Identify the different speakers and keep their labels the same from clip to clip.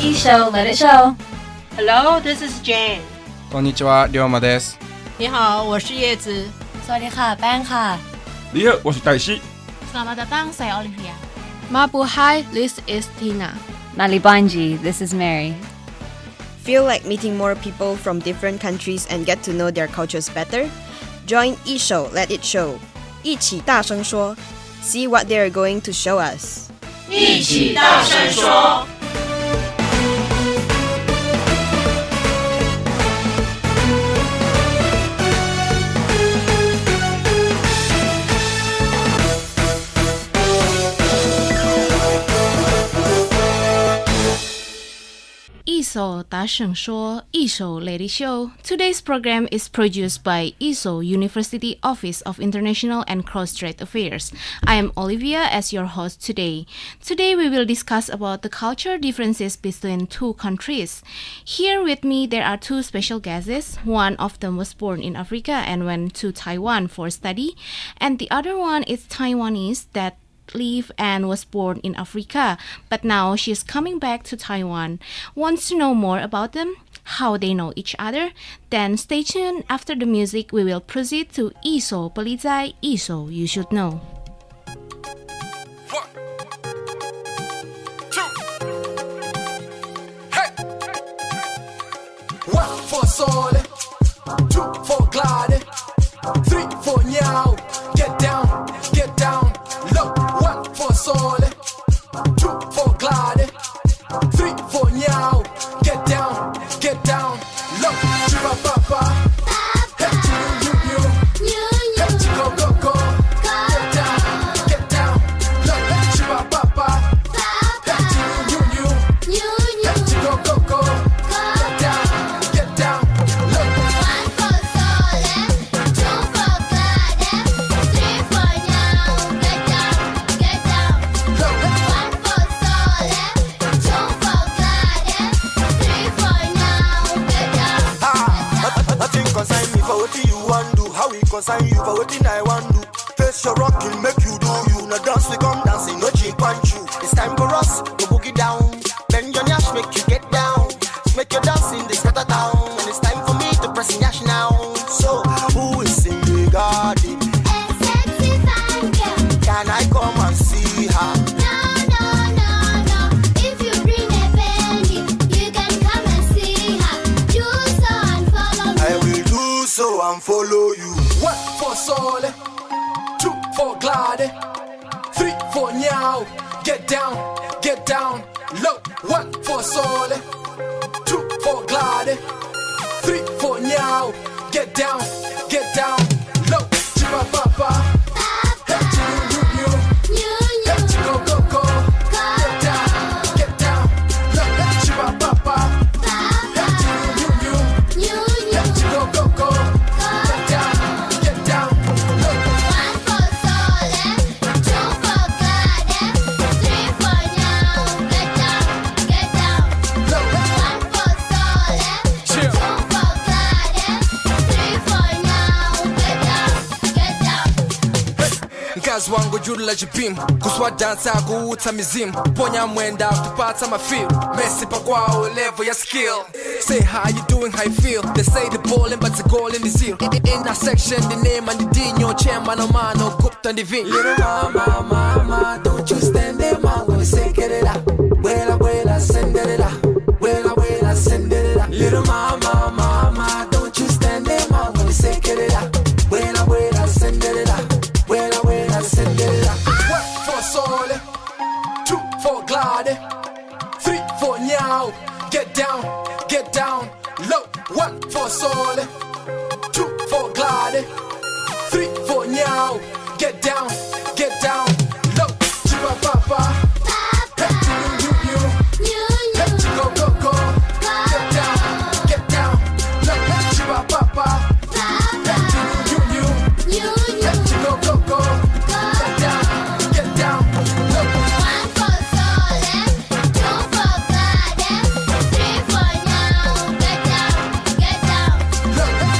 Speaker 1: I-Shou Let it show.
Speaker 2: Hello, this is Jane.
Speaker 3: こんにちは、龍馬です。
Speaker 2: 你好，我是叶子。
Speaker 1: สวัสดีค่ะแป้งค่ะ
Speaker 4: 你好，我是黛西。
Speaker 5: Selamat datang, saya Olivia.
Speaker 6: Mabuhay, this is Tina.
Speaker 1: Malibanji, this is Mary.
Speaker 7: Feel like meeting more people from different countries and get to know their cultures better? Join I-Shou Let it show. 一起大声说 See what they are going to show us.
Speaker 2: 一起大声说。
Speaker 6: I-Shou 大声说 I-Shou Let it show. Today's program is produced by I-Shou University Office of International and Cross-Strait Affairs. I am Olivia as your host today. Today we will discuss about the cultural differences between two countries. Here with me there are two special guests. One of them was born in Africa and went to Taiwan for study, and the other one is Taiwanese that live and was born in Africa, but now she's coming back to Taiwan. Wants to know more about them, how they know each other? Then stay tuned. After the music, we will proceed to I-Shou Polizai, I-Shou You Should Know.
Speaker 3: 1, 2, hey. 1 for Sole, 2 for Glide, 3 for Nyao. Get down, get down, low. 1 for Sole, 2 for Glide, 3 for Nyao. Get down, low. Chiba Papa, hey you, hey go go go. Get down, low. Chiba Papa, hey you, hey go go go. Get down, low.
Speaker 5: 1 for Sole, 2 for Glade, 3 for Nyao. Get down,
Speaker 3: Low.
Speaker 5: 1 for Sole, 2 for Glade, 3 for Nyao. Get down.
Speaker 8: Nothing concern me for what you want do. How we concern you for what I want do. Face your rocking, make you do you. No dance, we come dancing, no cheap punch you. It's time for us to boogie down. Bend your nash, make you get down. Make your dance in this scatter town. And it's time for me to press in yash now. So, who is in the garden?
Speaker 5: A sexy fine girl.
Speaker 8: Can I come and see her?
Speaker 5: No. If you bring a penny, you can come and see her. Do so and follow me.
Speaker 8: I will do so and follow you.
Speaker 3: 1 for Sole, 2 for Glide, 3 for Nyao. Get down, low. 1 for Sole, 2 for Glide, 3 for Nyao. Get down, low. Chiba Papa, hey you, hey go go go. Get down, low. Chiba Papa, hey you, hey go go go. Get down, low.
Speaker 5: 1 for Sole, 2 for Glade, 3 for Nyao. Get down,
Speaker 3: Low.
Speaker 5: 1 for Sole, 2
Speaker 3: Chill.
Speaker 5: for Glade, 3 for Nyao. Get down.
Speaker 3: Mkazi wangu jula jipim kuswa dansa kuuta mizimu ponya mwenda kupata mafeel Messi pa kwao level ya skill. Say how you doing, how you feel. They say the ballin' but the goal in the zeal. In our section the name and the dino chairman of mano gupta divine. Little mama, don't you stand there man when we say get it out. Abuela, send it out. Abuela, send it out. Little mama, don't you stand there man when we say get it out. Abuela, send it out. Abuela, send it out. 1 for Sole, 2 for Glide, 3 for Nyao. Get down, low. 1 for Sole, 2 for Glide, 3 for Nyao. Get down, low. Chiba Papa, hey you, hey go go go. Get down, low. Chiba Papa, hey you, hey go go go. Get down, low.
Speaker 5: 1 for Sole, 2 for Glade, 3 for Nyao. Get down.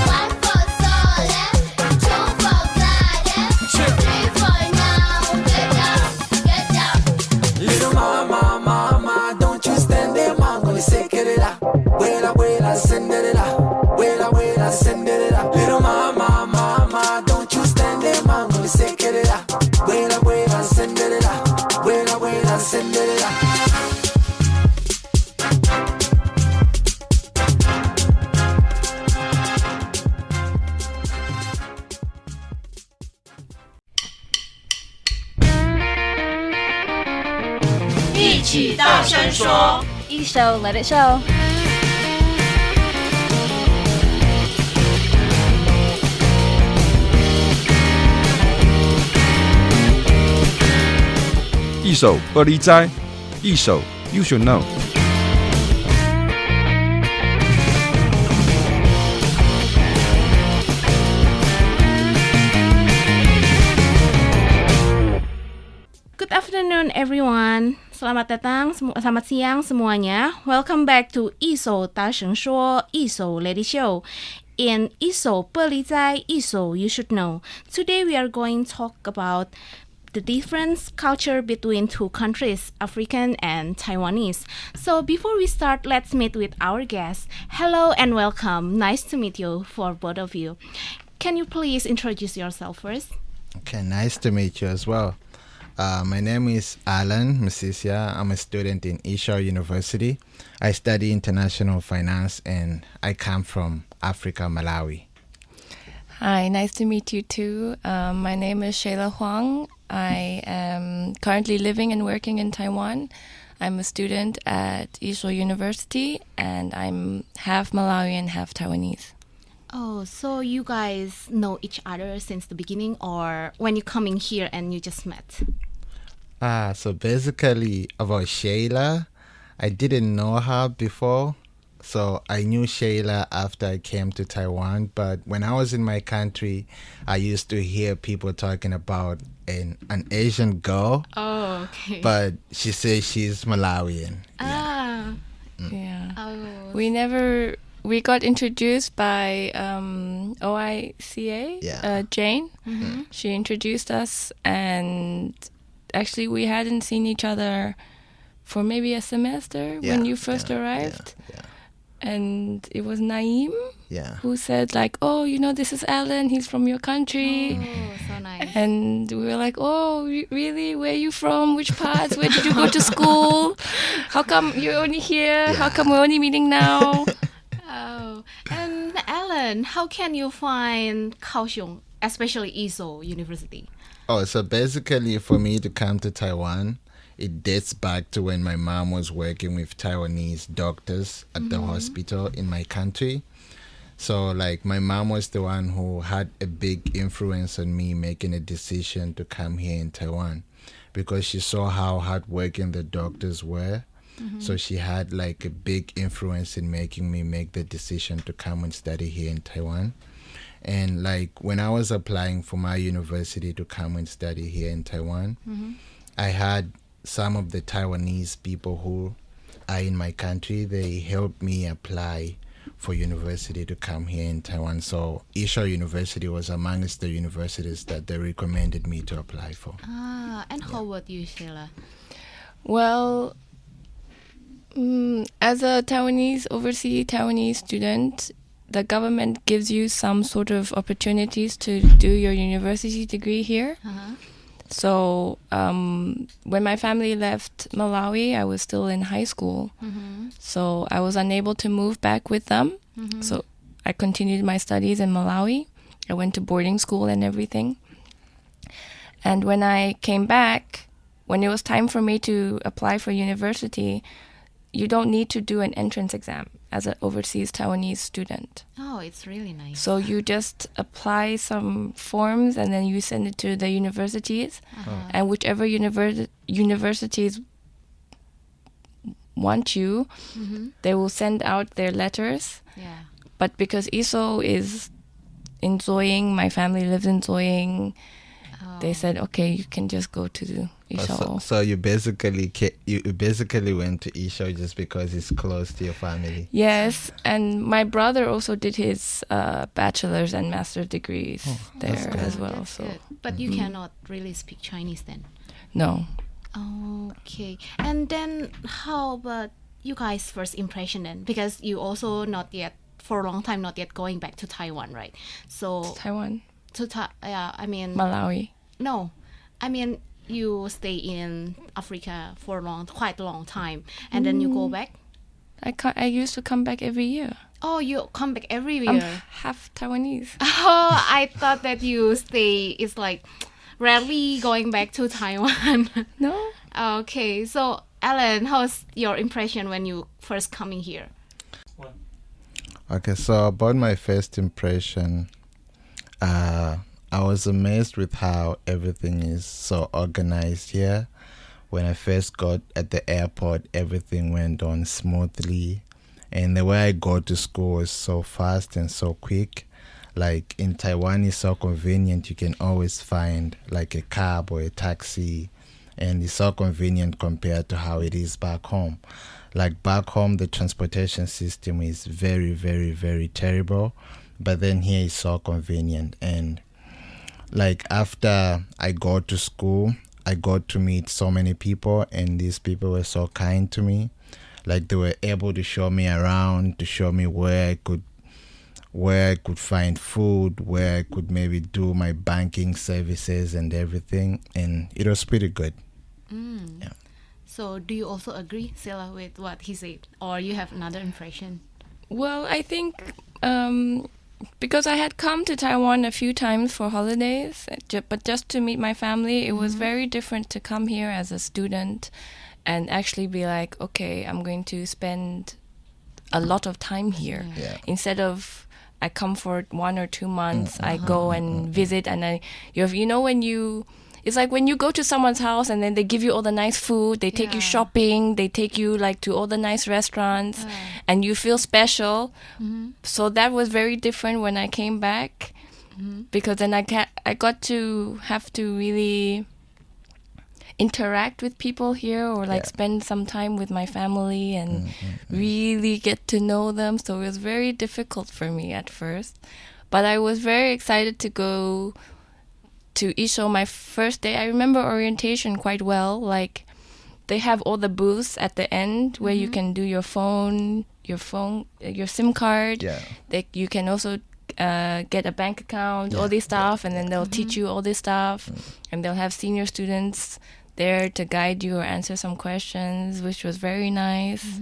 Speaker 5: 1 for Sole, 2 for Glade, 3 for Nyao. Get down.
Speaker 3: Little mama, don't you stand there, man.
Speaker 2: 大声说。
Speaker 1: I-Shou Let It Show。
Speaker 4: 一手玻璃斋，一手 You should know。Good
Speaker 6: afternoon, everyone. Selamat datang, selamat siang semuanya. Welcome back to I-Shou 大声说 I-Shou Let It Show. In I-Shou 玻璃斋 I-Shou You should know. Today we are going to talk about the difference culture between two countries, African and Taiwanese. So before we start, let's meet with our guests. Hello and welcome. Nice to meet you for both of you. Can you please introduce yourself first?
Speaker 9: Okay, nice to meet you as well. My name is Alan Masisia. I'm a student in I-Shou University. I study international finance and I come from Africa, Malawi.
Speaker 10: Hi, nice to meet you too. My name is Shayla Huang. I am currently living and working in Taiwan. I'm a student at I-Shou University and I'm half Malawian, half Taiwanese.
Speaker 6: Oh, so you guys know each other since the beginning or when you coming here and you just met?
Speaker 9: So basically about Shayla, I didn't know her before. So I knew Shayla after I came to Taiwan. But when I was in my country, I used to hear people talking about an Asian girl.
Speaker 6: Oh, okay.
Speaker 9: But she says she's Malawian.
Speaker 6: Ah.
Speaker 10: Yeah.
Speaker 6: Oh.
Speaker 10: We got introduced by OICA,
Speaker 9: Yeah.
Speaker 10: Jane.
Speaker 6: Mm-hmm.
Speaker 10: She introduced us, and actually we hadn't seen each other for maybe a semester when you first arrived.
Speaker 9: Yeah.
Speaker 10: And it was Naeem who said like, oh, you know, this is Alan, he's from your country.
Speaker 6: Oh, so nice.
Speaker 10: And we were like, oh, really? Where are you from? Which parts? Where did you go to school? How come you're only here?
Speaker 9: Yeah.
Speaker 10: How come we're only meeting now?
Speaker 6: Oh, and Alan, how can you find Kaohsiung, especially I-Shou University?
Speaker 9: Oh, so basically for me to come to Taiwan, it dates back to when my mom was working with Taiwanese doctors at the hospital in my country. So like my mom was the one who had a big influence on me making a decision to come here in Taiwan because she saw how hardworking the doctors were. So she had like a big influence in making me make the decision to come and study here in Taiwan. And like when I was applying for my university to come and study here in Taiwan, I had some of the Taiwanese people who are in my country. They helped me apply for university to come here in Taiwan. So I-Shou University was amongst the universities that they recommended me to apply for.
Speaker 6: Ah, and how about you, Sheila?
Speaker 10: Well, as a overseas Taiwanese student, the government gives you some sort of opportunities to do your university degree here. So when my family left Malawi, I was still in high school. So I was unable to move back with them. So I continued my studies in Malawi. I went to boarding school and everything. And when I came back, when it was time for me to apply for university, you don't need to do an entrance exam as an overseas Taiwanese student.
Speaker 6: Oh, it's really nice.
Speaker 10: So you just apply some forms and then you send it to the universities. And whichever universities want you, they will send out their letters.
Speaker 6: Yeah.
Speaker 10: But because I-Shou is in Zoying, my family lives in Zoying, they said, okay, you can just go to I-Shou.
Speaker 9: So you basically went to I-Shou just because it's close to your family.
Speaker 10: Yes, and my brother also did his bachelor's and master's degrees there as well.
Speaker 6: That's
Speaker 10: So
Speaker 6: good. But you cannot really speak Chinese then?
Speaker 10: No.
Speaker 6: Okay. And then how about you guys' first impression then? Because you also for a long time not yet going back to Taiwan, right? So
Speaker 10: Taiwan.
Speaker 6: Malawi. No, I mean you stay in Africa for quite a long time, and then you go back.
Speaker 10: I used to come back every year.
Speaker 6: Oh, you come back every year.
Speaker 10: I'm half Taiwanese.
Speaker 6: Oh, I thought that you stay. It's like rarely going back to Taiwan.
Speaker 10: No.
Speaker 6: Okay, so Alan, how's your impression when you first coming here?
Speaker 9: Okay, so about my first impression, I was amazed with how everything is so organized here. When I first got at the airport, everything went on smoothly. And the way I go to school was so fast and so quick. Like in Taiwan, it's so convenient. You can always find like a cab or a taxi. And it's so convenient compared to how it is back home. Like back home, the transportation system is very, very, very terrible. But then here it's so convenient. And like after I go to school, I got to meet so many people, and these people were so kind to me. Like they were able to show me around, to show me where I could find food, where I could maybe do my banking services and everything. And it was pretty good. Yeah.
Speaker 6: So do you also agree, Sela, with what he said? Or you have another impression?
Speaker 10: Well, I think because I had come to Taiwan a few times for holidays, but just to meet my family, it was very different to come here as a student and actually be like, okay, I'm going to spend a lot of time here.
Speaker 9: Yeah.
Speaker 10: Instead of I come for 1 or 2 months, I go and visit, and it's like when you go to someone's house and then they give you all the nice food, they take you shopping, they take you like to all the nice restaurants, and you feel special. So that was very different when I came back, because then I got to have to really interact with people here, or like spend some time with my family and really get to know them. So it was very difficult for me at first, but I was very excited to go to I-Shou my first day. I remember orientation quite well. Like they have all the booths at the end where you can do your SIM card.
Speaker 9: Yeah.
Speaker 10: You can also get a bank account, all this stuff, and then they'll teach you all this stuff, and they'll have senior students there to guide you or answer some questions, which was very nice.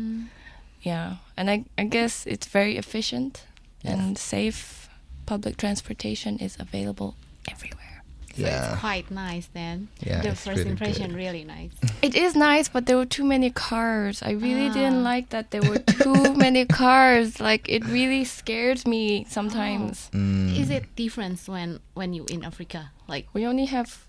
Speaker 10: Yeah, and I guess it's very efficient and safe. Public transportation is available everywhere.
Speaker 6: So it's quite nice then.
Speaker 9: Yeah,
Speaker 6: The
Speaker 9: it's
Speaker 6: first
Speaker 9: really
Speaker 6: impression,
Speaker 9: good.
Speaker 6: really nice.
Speaker 10: It is nice, but there were too many cars. I really didn't like that there were too many cars. Like, it really scares me sometimes.
Speaker 6: Is it different when you in Africa? Like
Speaker 10: We only have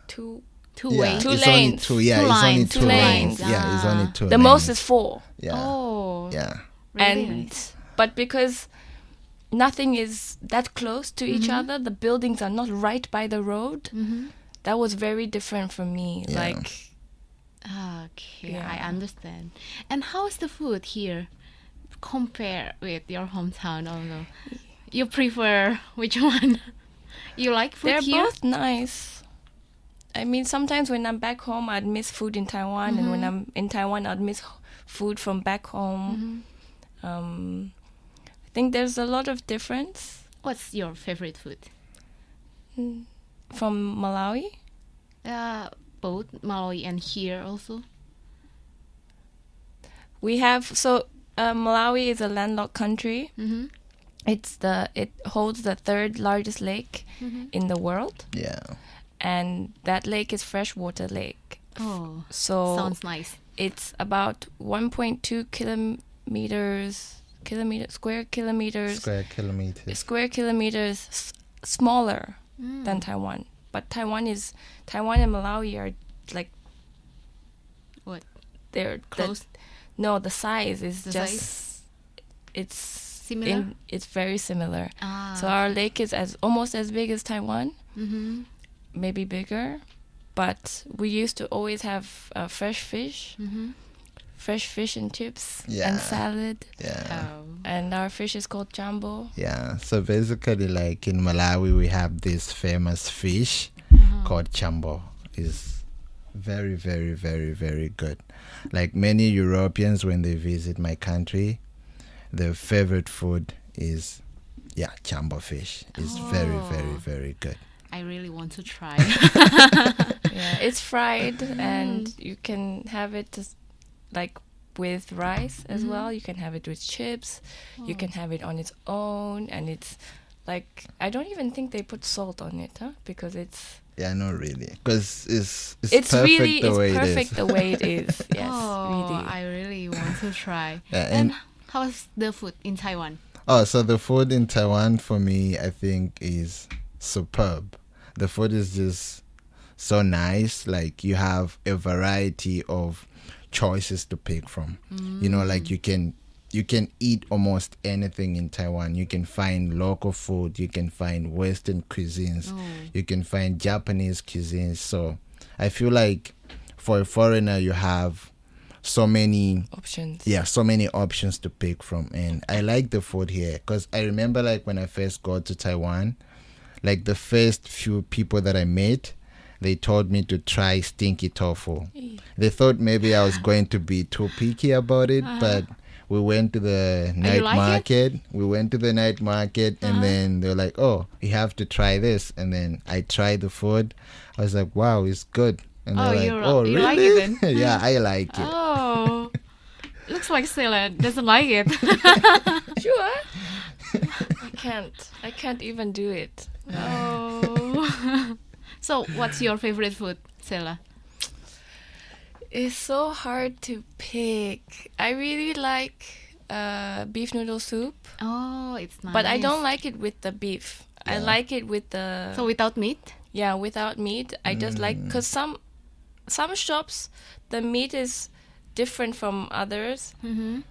Speaker 10: two
Speaker 6: two ways?
Speaker 10: Two
Speaker 9: it's
Speaker 10: lanes.
Speaker 9: Only two, yeah,
Speaker 6: Two
Speaker 9: it's
Speaker 6: lines.
Speaker 9: only
Speaker 10: Two
Speaker 9: two
Speaker 10: lanes.
Speaker 9: Yeah, it's only two
Speaker 10: The
Speaker 9: lanes.
Speaker 10: most is 4.
Speaker 9: Yeah.
Speaker 6: Oh,
Speaker 9: Yeah.
Speaker 6: really
Speaker 10: and
Speaker 6: nice.
Speaker 10: But because nothing is that close to each other, the buildings are not right by the road. That was very different for me.
Speaker 9: Yeah.
Speaker 10: Like,
Speaker 6: Okay, I understand. And how is the food here compare with your hometown? Although you prefer which one? You like food
Speaker 10: they're
Speaker 6: here?
Speaker 10: both nice. I mean, sometimes when I'm back home, I'd miss food in Taiwan, and when I'm in Taiwan, I'd miss food from back home. I think there's a lot of difference.
Speaker 6: What's your favorite food?
Speaker 10: From Malawi?
Speaker 6: Both Malawi and here also.
Speaker 10: We have, Malawi is a landlocked country. It holds the 3rd largest lake in the world.
Speaker 9: Yeah.
Speaker 10: And that lake is freshwater lake.
Speaker 6: Oh,
Speaker 10: So
Speaker 6: sounds nice.
Speaker 10: it's about 1.2 square kilometers smaller than Taiwan. But Taiwan and Malawi are like,
Speaker 6: What?
Speaker 10: they're
Speaker 6: Close?
Speaker 10: No, the size is
Speaker 6: The
Speaker 10: just
Speaker 6: size?
Speaker 10: it's
Speaker 6: Similar?
Speaker 10: it's very similar.
Speaker 6: Ah,
Speaker 10: So our lake is almost as big as Taiwan,
Speaker 6: Mm-hmm.
Speaker 10: maybe bigger. But we used to always have fresh fish and chips and salad.
Speaker 9: Yeah.
Speaker 10: And our fish is called jambo.
Speaker 9: Yeah. So basically, like in Malawi, we have this famous fish called chambo. It's very, very, very, very good. Like many Europeans, when they visit my country, their favorite food is, chambo fish. It's very, very, very good.
Speaker 6: I really want to try.
Speaker 10: Yeah, it's fried, and you can have it like with rice as well. You can have it with chips. You can have it on its own, and it's like, I don't even think they put salt on it, because it's
Speaker 9: Yeah, not really, because it's
Speaker 10: It's
Speaker 9: perfect
Speaker 10: really
Speaker 9: the way
Speaker 10: perfect
Speaker 9: it is.
Speaker 10: the way it is. Yes,
Speaker 6: Oh,
Speaker 10: really.
Speaker 6: I really want to try.
Speaker 9: Yeah,
Speaker 6: and
Speaker 9: and-
Speaker 6: how's the food in Taiwan?
Speaker 9: Oh, so the food in Taiwan for me, I think, is superb. The food is just so nice. Like, you have a variety of choices to pick from. You know, like you can eat almost anything in Taiwan. You can find local food. You can find Western cuisines. You can find Japanese cuisines. So I feel like for a foreigner, you have so many
Speaker 10: Options.
Speaker 9: yeah, so many options to pick from. And I like the food here because I remember, like, when I first got to Taiwan, like the first few people that I met, they told me to try stinky tofu. They thought maybe I was going to be too picky about it, but we went to the night
Speaker 6: like it?
Speaker 9: market. We went to the night market, and then they were like, "Oh, you have to try this." And then I tried the food. I was like, "Wow, it's good." And
Speaker 6: Oh,
Speaker 9: they're
Speaker 6: you
Speaker 9: like, "Oh,
Speaker 6: you
Speaker 9: really?"
Speaker 6: like it then?
Speaker 9: Yeah, I like it.
Speaker 6: Oh, looks like Stella doesn't like it.
Speaker 10: Sure. I can't even do it.
Speaker 6: Oh. So, what's your favorite food, Stella?
Speaker 10: It's so hard to pick. I really like beef noodle soup,
Speaker 6: Oh, it's nice.
Speaker 10: but I don't like it with the beef. I like it with the
Speaker 6: So without meat?
Speaker 10: yeah, without meat. I just like, because some shops the meat is different from others.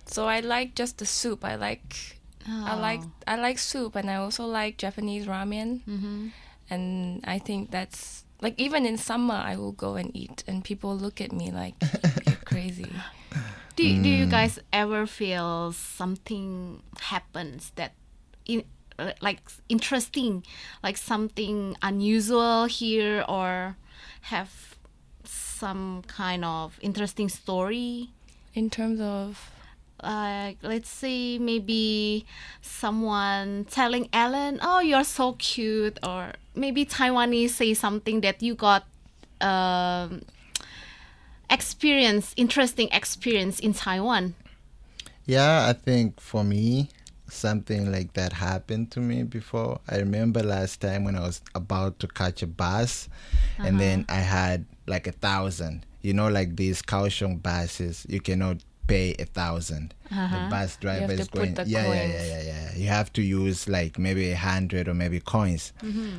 Speaker 10: So I like just the soup. I like soup, and I also like Japanese ramen. And I think that's like, even in summer I will go and eat, and people look at me like you're crazy.
Speaker 6: Do you guys ever feel something happens that like interesting, like something unusual here, or have some kind of interesting story?
Speaker 10: In terms of
Speaker 6: Let's say maybe someone telling Ellen, "Oh, you're so cute," or maybe Taiwanese say something that you got interesting experience in Taiwan.
Speaker 9: Yeah, I think for me, something like that happened to me before. I remember last time when I was about to catch a bus, and then I had like 1,000. You know, like these Kaohsiung buses, you cannot pay 1,000. The bus driver
Speaker 10: to
Speaker 9: is
Speaker 10: put
Speaker 9: going.
Speaker 10: the
Speaker 9: Yeah.
Speaker 10: coins.
Speaker 9: You have to use like maybe 100 or maybe coins.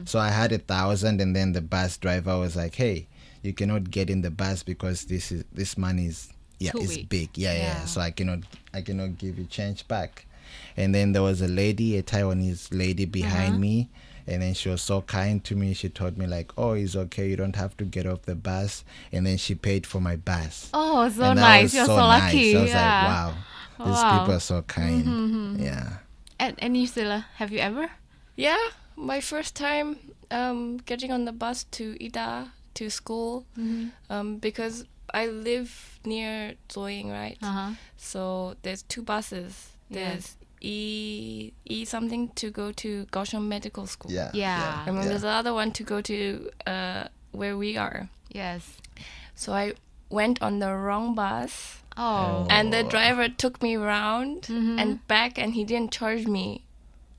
Speaker 9: So I had 1,000, and then the bus driver was like, "Hey, you cannot get in the bus because this money is is big. Yeah. So I cannot give you change back." And then there was a Taiwanese lady behind me, and then she was so kind to me. She told me like, "Oh, it's okay. You don't have to get off the bus." And then she paid for my bus.
Speaker 6: Oh, so
Speaker 9: And that
Speaker 6: nice!
Speaker 9: was
Speaker 6: You're
Speaker 9: so
Speaker 6: so
Speaker 9: nice.
Speaker 6: lucky.
Speaker 9: I was
Speaker 6: Yeah.
Speaker 9: like, wow, these
Speaker 6: Wow.
Speaker 9: people are so kind. Yeah.
Speaker 6: And you, Stella, have you ever?
Speaker 10: Yeah, my first time getting on the bus to Ida to school, because I live near Zoying, right? So there's two buses. There's E something to go to Kaohsiung Medical School.
Speaker 6: Yeah.
Speaker 10: And then there's another one to go to where we are.
Speaker 6: Yes.
Speaker 10: So I went on the wrong bus,
Speaker 6: Oh.
Speaker 10: and the driver took me around and back, and he didn't charge me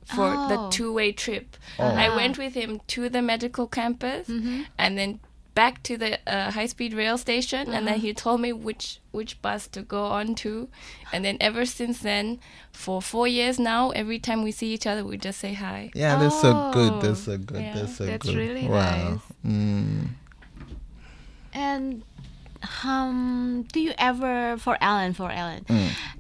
Speaker 10: for the two-way trip. I went with him to the medical campus, and then back to the high-speed rail station, and then he told me which bus to go on to. And then ever since then, for 4 years now, every time we see each other, we just say hi.
Speaker 9: Yeah, that's so good. That's so good.
Speaker 10: Yeah,
Speaker 9: That's so
Speaker 6: that's
Speaker 9: good.
Speaker 6: really
Speaker 9: wow.
Speaker 6: nice. And do you ever, for Ellen,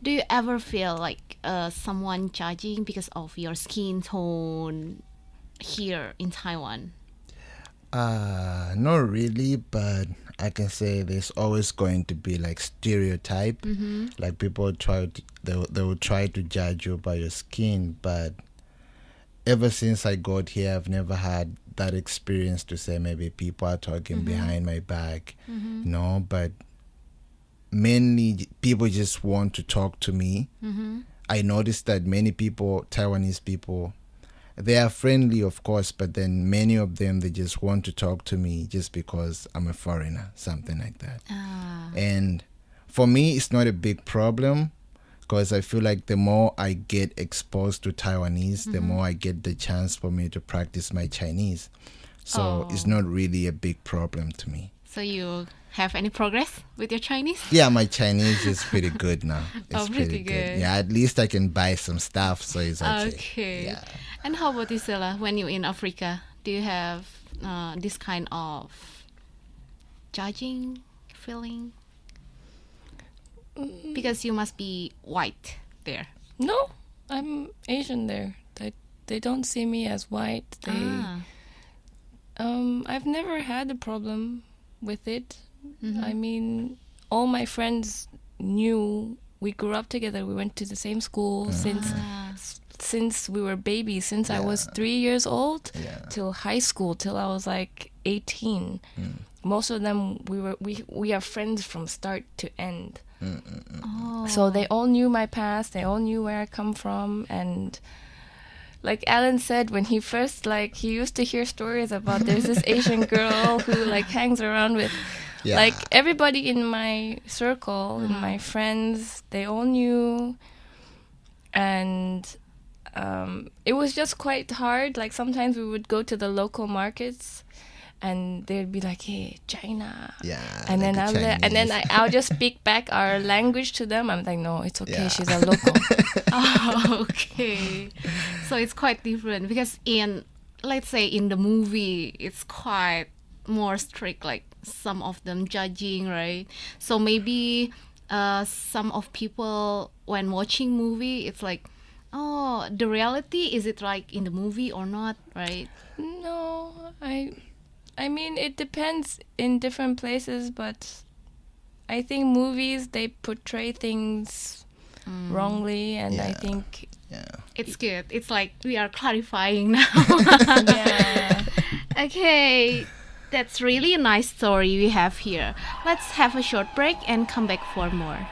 Speaker 6: do you ever feel like someone judging because of your skin tone here in Taiwan?
Speaker 9: Not really, but I can say there's always going to be like stereotype. Like people they will try to judge you by your skin, but ever since I got here, I've never had that experience to say maybe people are talking behind my back. No, but mainly people just want to talk to me. I noticed that many people, Taiwanese people, they are friendly, of course, but then many of them, they just want to talk to me just because I'm a foreigner, something like that. And for me, it's not a big problem because I feel like the more I get exposed to Taiwanese, the more I get the chance for me to practice my Chinese. So it's not really a big problem to me.
Speaker 6: So you have any progress with your Chinese?
Speaker 9: Yeah, my Chinese is pretty good now. It's
Speaker 6: pretty good.
Speaker 9: Yeah, at least I can buy some stuff, so it's okay.
Speaker 6: Okay.
Speaker 9: Yeah.
Speaker 6: And how about you, Stella? When you're in Africa, do you have this kind of judging feeling? Because you must be white there.
Speaker 10: No, I'm Asian there. They don't see me as white. I've never had a problem with it. I mean, all my friends knew we grew up together. We went to the same school since we were babies, since I was 3 years old till high school, till I was like 18. Most of them we are friends from start to end. So they all knew my past, they all knew where I come from, and like Alan said, when he first he used to hear stories about there's this Asian girl who hangs around with everybody in my circle, in my friends, they all knew. And it was just quite hard. Like sometimes we would go to the local markets and they'd be like, "Hey, China."
Speaker 9: Yeah.
Speaker 10: And then I'll just speak back our language to them. I'm like, "No, it's okay. She's a local."
Speaker 6: Okay. So it's quite different because let's say in the movie, it's quite more strict, like some of them judging, right? So maybe some of people when watching movie, it's like, oh, the reality, is it like in the movie or not, right?
Speaker 10: No, I mean, it depends in different places, but I think movies, they portray things wrongly, and I think
Speaker 6: it's good. It's like we are clarifying now. Okay, that's really a nice story we have here. Let's have a short break and come back for more.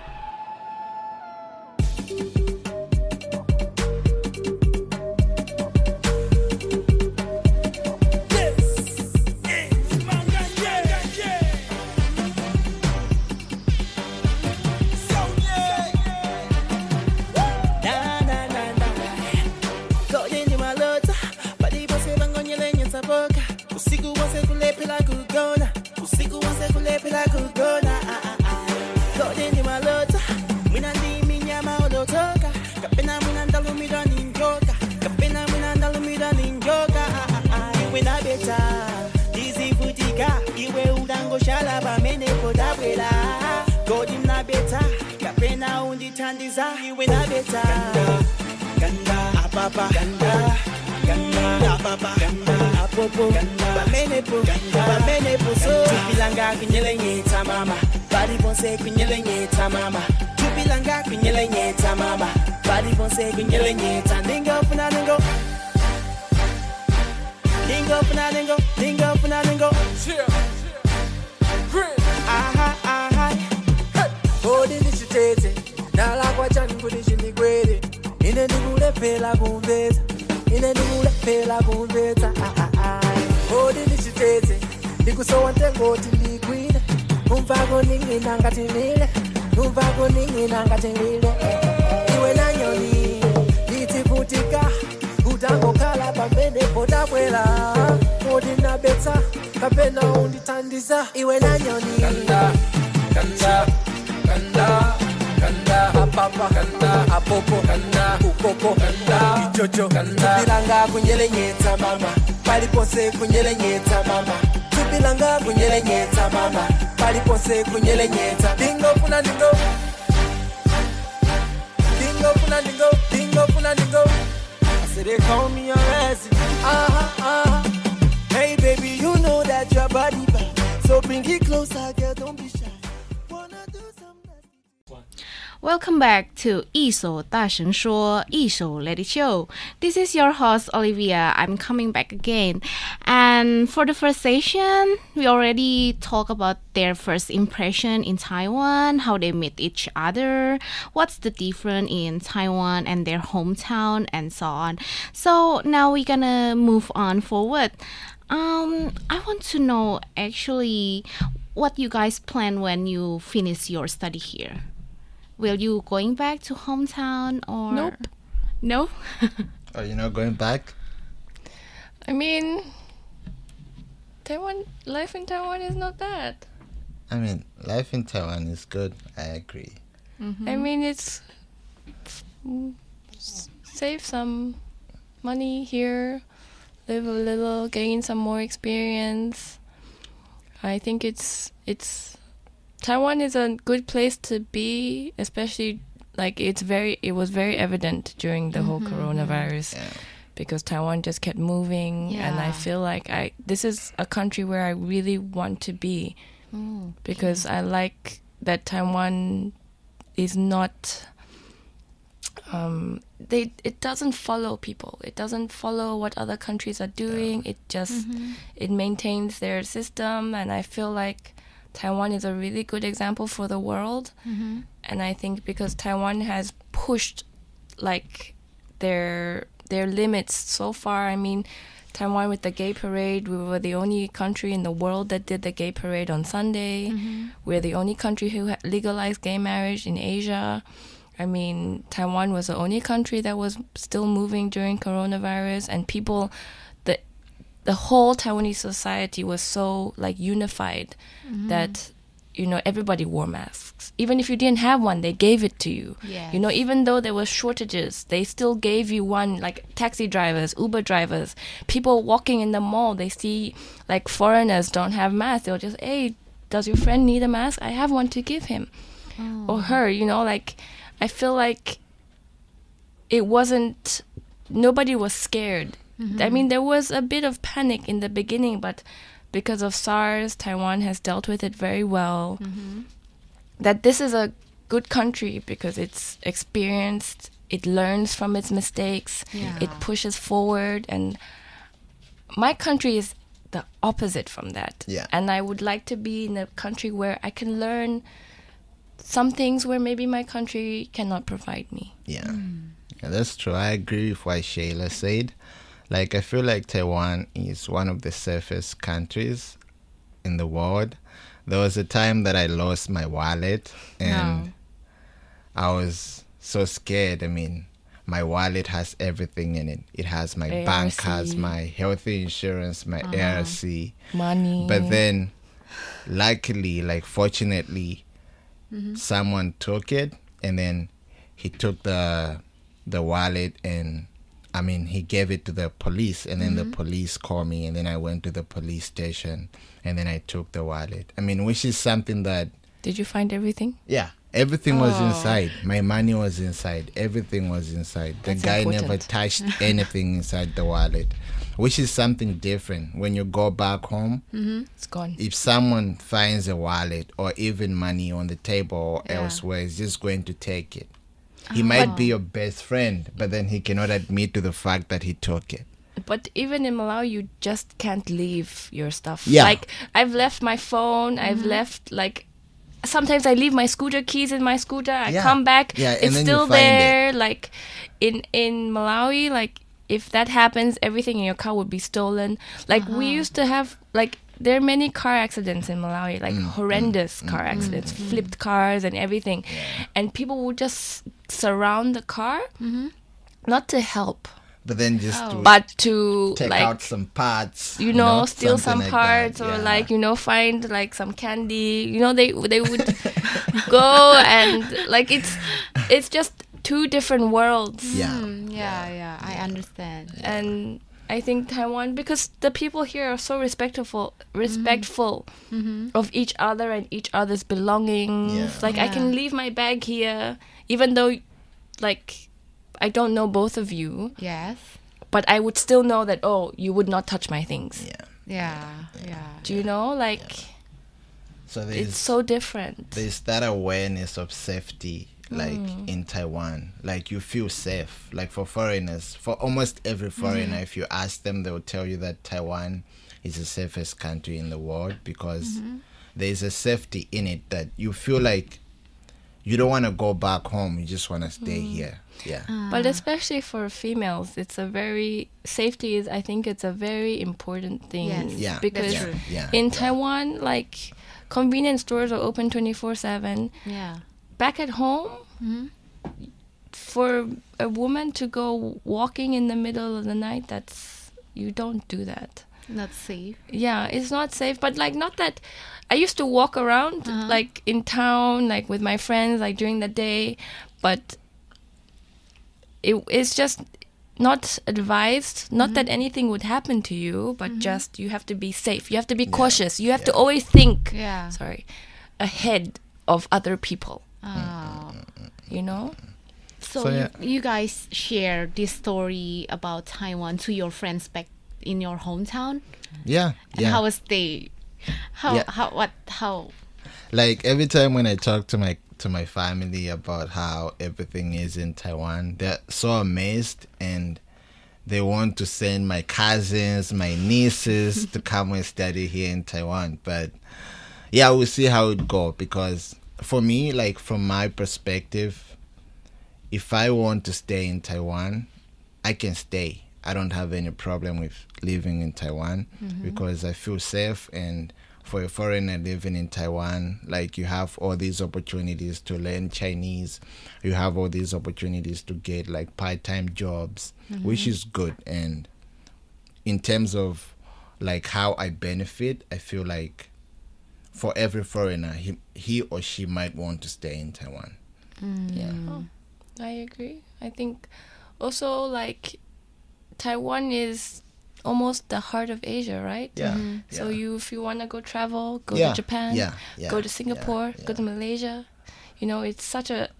Speaker 8: They call me a resident. Hey baby, you know that your body bad, so bring it closer, girl, don't be shy. Wanna do something.
Speaker 6: Welcome back to 一手大声说, 一手 Let It Show. This is your host Olivia. I'm coming back again. And for the first session, we already talked about their first impression in Taiwan, how they meet each other, what's the difference in Taiwan and their hometown, and so on. So now we're gonna move on forward. I want to know actually what you guys plan when you finish your study here. Will you going back to hometown or?
Speaker 10: Nope.
Speaker 6: No?
Speaker 9: Are you not going back?
Speaker 10: I mean, life in Taiwan is not bad.
Speaker 9: I mean, life in Taiwan is good. I agree.
Speaker 10: I mean, it's save some money here, live a little, gain some more experience. I think it's Taiwan is a good place to be, especially like it was very evident during the whole coronavirus.
Speaker 9: Yeah.
Speaker 10: Because Taiwan just kept moving, and I feel like this is a country where I really want to be, because I like that Taiwan is not. It doesn't follow people. It doesn't follow what other countries are doing. It just it maintains their system, and I feel like Taiwan is a really good example for the world. And I think because Taiwan has pushed like their limits so far. I mean, Taiwan with the gay parade, we were the only country in the world that did the gay parade on Sunday. We're the only country who legalized gay marriage in Asia. I mean, Taiwan was the only country that was still moving during coronavirus, and people, the whole Taiwanese society was so like unified that, you know, everybody wore masks. Even if you didn't have one, they gave it to you.
Speaker 6: Yes.
Speaker 10: You know, even though there were shortages, they still gave you one, like taxi drivers, Uber drivers, people walking in the mall, they see like foreigners don't have masks. They'll just, hey, does your friend need a mask? I have one to give him or her, you know, like I feel like it wasn't, nobody was scared. I mean, there was a bit of panic in the beginning, but because of SARS, Taiwan has dealt with it very well. That this is a good country because it's experienced, it learns from its mistakes, it pushes forward, and my country is the opposite from that. And I would like to be in a country where I can learn some things where maybe my country cannot provide me.
Speaker 9: Yeah, that's true. I agree with what Shayla said. Like, I feel like Taiwan is one of the safest countries in the world. There was a time that I lost my wallet, and I was so scared. I mean, my wallet has everything in it. It has my bank cards, my health insurance, my ARC.
Speaker 10: Money.
Speaker 9: But then, luckily, like fortunately, someone took it, and then he took the wallet, and I mean, he gave it to the police, and then the police called me, and then I went to the police station, and then I took the wallet. I mean, which is something that...
Speaker 10: Did you find everything?
Speaker 9: Yeah, everything was inside. My money was inside. Everything was inside.
Speaker 10: That's
Speaker 9: the guy
Speaker 10: important.
Speaker 9: never touched anything inside the wallet, which is something different. When you go back home,
Speaker 10: it's gone.
Speaker 9: If someone finds a wallet or even money on the table or elsewhere, he's just going to take it. He might be your best friend, but then he cannot admit to the fact that he took it.
Speaker 10: But even in Malawi, you just can't leave your stuff.
Speaker 9: Yeah.
Speaker 10: Like, I've left my phone, I've left, like, sometimes I leave my scooter keys in my scooter, I come back,
Speaker 9: and
Speaker 10: it's
Speaker 9: then
Speaker 10: still
Speaker 9: you find
Speaker 10: there.
Speaker 9: it.
Speaker 10: Like, in Malawi, like, if that happens, everything in your car would be stolen. Like, we used to have, like, there are many car accidents in Malawi, like horrendous car accidents, flipped cars and everything. And people would just surround the car, not to help,
Speaker 9: But then just
Speaker 10: to
Speaker 9: take
Speaker 10: like,
Speaker 9: out some parts.
Speaker 10: you know, steal
Speaker 9: something
Speaker 10: some
Speaker 9: like
Speaker 10: parts
Speaker 9: that.
Speaker 10: or
Speaker 9: Yeah.
Speaker 10: like, you know, find like some candy. You know, they would go and like it's just two different worlds.
Speaker 6: Yeah, I understand.
Speaker 10: And I think Taiwan, because the people here are so respectful of each other and each other's belongings.
Speaker 9: Yeah.
Speaker 10: Like, I can leave my bag here, even though, like, I don't know both of you.
Speaker 6: Yes.
Speaker 10: But I would still know that, oh, you would not touch my things.
Speaker 6: Yeah.
Speaker 10: Do you know? Like,
Speaker 9: So
Speaker 10: it's so different.
Speaker 9: There's that awareness of safety, like in Taiwan. Like, you feel safe. Like, for foreigners, for almost every foreigner, if you ask them, they will tell you that Taiwan is the safest country in the world because there's a safety in it that you feel like you don't want to go back home. You just want to stay here. Yeah.
Speaker 10: But especially for females, safety is, I think it's a very important thing.
Speaker 6: Yes.
Speaker 9: Yeah.
Speaker 10: Because
Speaker 6: That's true.
Speaker 10: in Taiwan, like, convenience stores are open 24/7.
Speaker 6: Yeah.
Speaker 10: Back at home, for a woman to go walking in the middle of the night, you don't do that.
Speaker 6: Not safe.
Speaker 10: Yeah, it's not safe, but like not that. I used to walk around like in town, like with my friends, like during the day, but it's just not advised. Not that anything would happen to you, but just you have to be safe. You have to be cautious. You have to always think. Ahead of other people. You know.
Speaker 6: So you guys share this story about Taiwan to your friends back in your hometown?
Speaker 9: Yeah.
Speaker 6: And how was they? How?
Speaker 9: Like every time when I talk to my family about how everything is in Taiwan, they're so amazed and they want to send my cousins, my nieces to come and study here in Taiwan. But yeah, we'll see how it goes, because for me, like from my perspective, if I want to stay in Taiwan, I can stay. I don't have any problem with living in Taiwan because I feel safe. And for a foreigner living in Taiwan, like you have all these opportunities to learn Chinese. You have all these opportunities to get like part-time jobs, which is good. And in terms of like how I benefit, I feel like for every foreigner, he or she might want to stay in Taiwan.
Speaker 10: Yeah, I agree. I think also like Taiwan is almost the heart of Asia, right?
Speaker 9: Yeah.
Speaker 10: So if you want to go travel, go to Japan, go to Singapore, go to Malaysia. You know, it's such a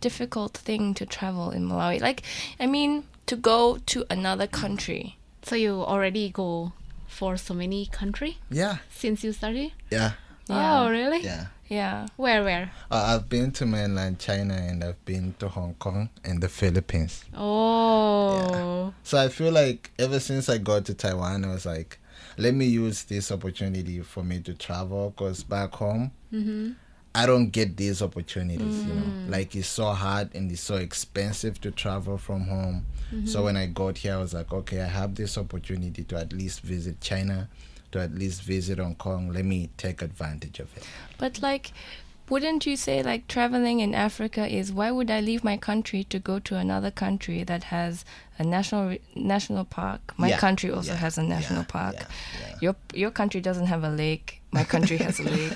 Speaker 10: difficult thing to travel in Malawi. Like, I mean, to go to another country.
Speaker 6: So you already go for so many country?
Speaker 9: Yeah.
Speaker 6: Since you started?
Speaker 9: Yeah.
Speaker 6: Oh, really?
Speaker 10: Yeah.
Speaker 6: Where?
Speaker 9: I've been to mainland China and I've been to Hong Kong and the Philippines.
Speaker 6: Oh.
Speaker 9: Yeah. So I feel like ever since I got to Taiwan, I was like, let me use this opportunity for me to travel, because back home, I don't get these opportunities, you know. Like it's so hard and it's so expensive to travel from home. So when I got here, I was like, okay, I have this opportunity to at least visit China, to at least visit Hong Kong. Let me take advantage of it.
Speaker 10: But like, wouldn't you say like traveling in Africa is, why would I leave my country to go to another country that has a national park? My country also has a national park. Your country doesn't have a lake. My country has a lake.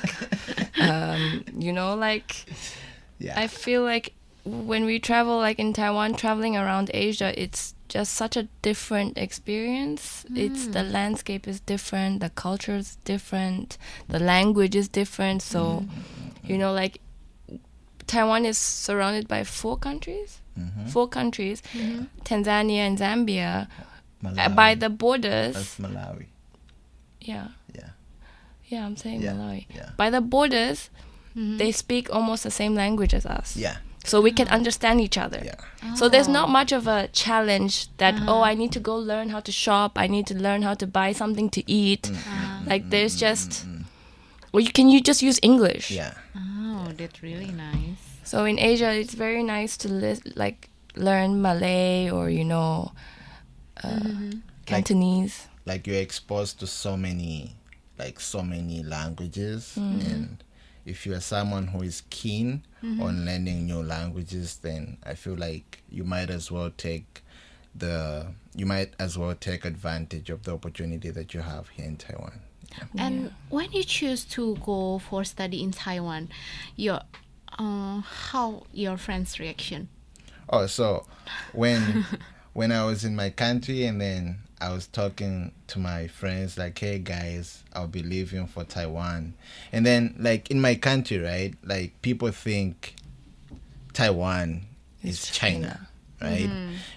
Speaker 10: You know, like, I feel like when we travel, like in Taiwan, traveling around Asia, it's just such a different experience. It's the landscape is different, the culture is different, the language is different. So, you know, like Taiwan is surrounded by four countries. Tanzania and Zambia. By the borders.
Speaker 9: That's Malawi.
Speaker 10: Yeah, I'm saying
Speaker 9: Yeah.
Speaker 10: Malawi.
Speaker 9: Yeah.
Speaker 10: By the borders, they speak almost the same language as us.
Speaker 9: Yeah.
Speaker 10: So we can understand each other.
Speaker 9: Yeah.
Speaker 10: So there's not much of a challenge that, I need to go learn how to shop. I need to learn how to buy something to eat. Like there's just, or you just use English.
Speaker 9: Yeah.
Speaker 6: Oh, that's really nice.
Speaker 10: So in Asia, it's very nice to learn Malay or, you know, Cantonese.
Speaker 9: Like you're exposed to so many languages, and if you are someone who is keen on learning new languages, then I feel like you might as well take advantage of the opportunity that you have here in Taiwan.
Speaker 6: And when you choose to go for study in Taiwan, how your friends' reaction?
Speaker 9: Oh, so when I was in my country and then I was talking to my friends like, hey guys, I'll be leaving for Taiwan. And then like in my country, right, like people think Taiwan is China, right?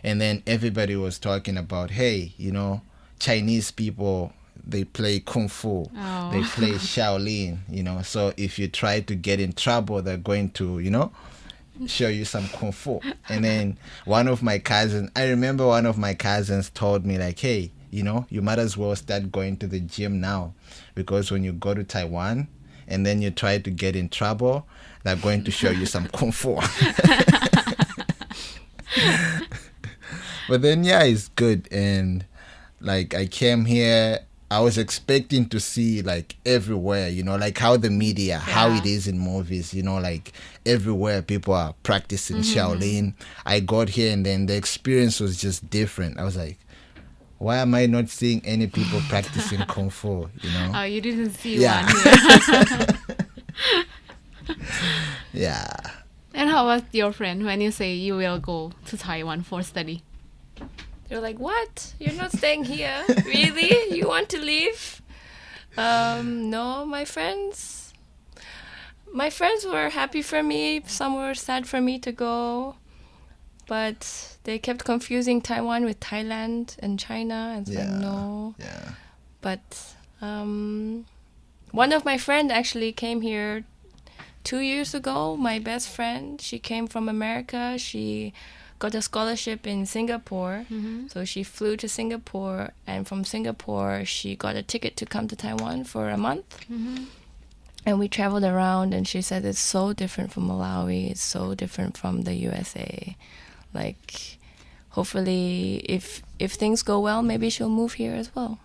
Speaker 9: And then everybody was talking about, hey, you know, Chinese people, they play Kung Fu, they play Shaolin, you know, so if you try to get in trouble, they're going to, you know, show you some Kung Fu. And then I remember one of my cousins told me like, hey, you know, you might as well start going to the gym now, because when you go to Taiwan and then you try to get in trouble, they're going to show you some Kung Fu. But then it's good. And like I came here, I was expecting to see like everywhere, you know, like how the media, how it is in movies, you know, like everywhere people are practicing Shaolin. I got here and then the experience was just different. I was like, why am I not seeing any people practicing Kung Fu, you know?
Speaker 6: Oh, you didn't see
Speaker 9: Yeah.
Speaker 6: one here.
Speaker 9: Yeah.
Speaker 6: And how was your friend when you say you will go to Taiwan for study?
Speaker 10: They're like, what? You're not staying here? Really? You want to leave? No, my friends were happy for me. Some were sad for me to go. But they kept confusing Taiwan with Thailand and China. And so no.
Speaker 9: Yeah.
Speaker 10: But one of my friends actually came here 2 years ago. My best friend, she came from America. She got a scholarship in Singapore. So she flew to Singapore, and from Singapore she got a ticket to come to Taiwan for a month. And we traveled around, and she said it's so different from Malawi, it's so different from the USA. Like, hopefully if things go well, maybe she'll move here as well.